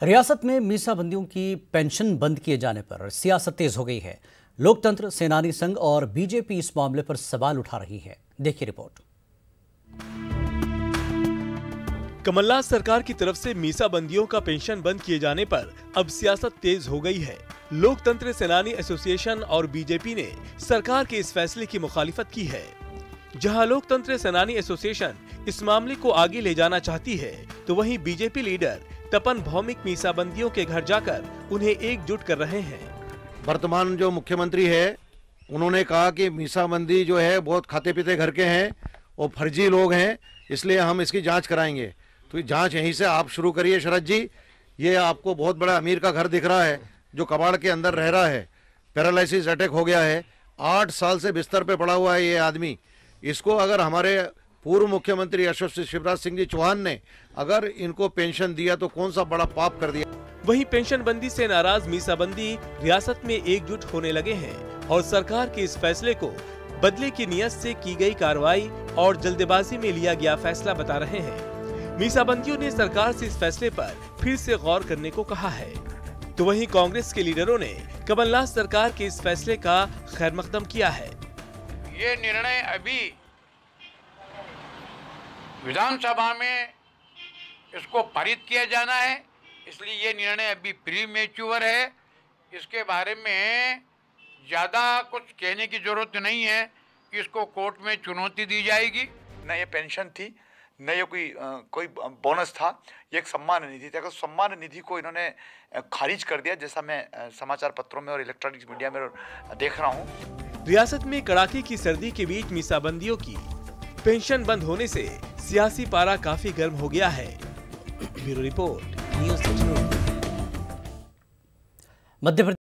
रियासत में मीसाबंदियों की पेंशन बंद किए जाने पर सियासत तेज हो गई है। लोकतंत्र सेनानी संघ और बीजेपी इस मामले पर सवाल उठा रही है। देखिए रिपोर्ट। कमलनाथ सरकार की तरफ से मीसाबंदियों का पेंशन बंद किए जाने पर अब सियासत तेज हो गई है। लोकतंत्र सेनानी एसोसिएशन और बीजेपी ने सरकार के इस फैसले की मुखालिफत की है। जहां लोकतंत्र सेनानी एसोसिएशन इस मामले को आगे ले जाना चाहती है, तो वहीं बीजेपी लीडर तपन भौमिक मीसाबंदियों के घर जाकर उन्हें एकजुट कर रहे हैं। वर्तमान जो मुख्यमंत्री है, उन्होंने कहा कि मीसाबंदी जो है बहुत खाते पीते घर के हैं और फर्जी लोग हैं, इसलिए हम इसकी जांच कराएंगे। तो जांच यहीं से आप शुरू करिए शरद जी। ये आपको बहुत बड़ा अमीर का घर दिख रहा है जो कबाड़ के अंदर रह रहा है, पैरालिसिस अटैक हो गया है, 8 साल से बिस्तर पे पड़ा हुआ है ये आदमी। इसको अगर हमारे पूर्व मुख्यमंत्री यशस्वी शिवराज सिंह जी चौहान ने अगर इनको पेंशन दिया तो कौन सा बड़ा पाप कर दिया। वहीं पेंशन बंदी से नाराज मीसाबंदी रियासत में एकजुट होने लगे हैं और सरकार के इस फैसले को बदले की नियत से की गई कार्रवाई और जल्दबाजी में लिया गया फैसला बता रहे हैं। मीसाबंदियों ने सरकार से इस फैसले पर फिर से गौर करने को कहा है। तो वहीं कांग्रेस के लीडरों ने कमलनाथ सरकार के इस फैसले का खैर मकदम किया है। ये निर्णय अभी विधानसभा में इसको पारित किया जाना है, इसलिए ये निर्णय अभी प्रीमेच्योर है। इसके बारे में ज़्यादा कुछ कहने की जरूरत नहीं है कि इसको कोर्ट में चुनौती दी जाएगी। न ये पेंशन थी, न ये कोई बोनस था, ये एक सम्मान निधि थी। अगर सम्मान निधि को इन्होंने खारिज कर दिया, जैसा मैं समाचार पत्रों में और इलेक्ट्रॉनिक मीडिया में देख रहा हूँ। रियासत में कड़ाके की सर्दी के बीच मीसाबंदियों की पेंशन बंद होने से सियासी पारा काफी गर्म हो गया है। Bureau report, news 18। Madhya Pradesh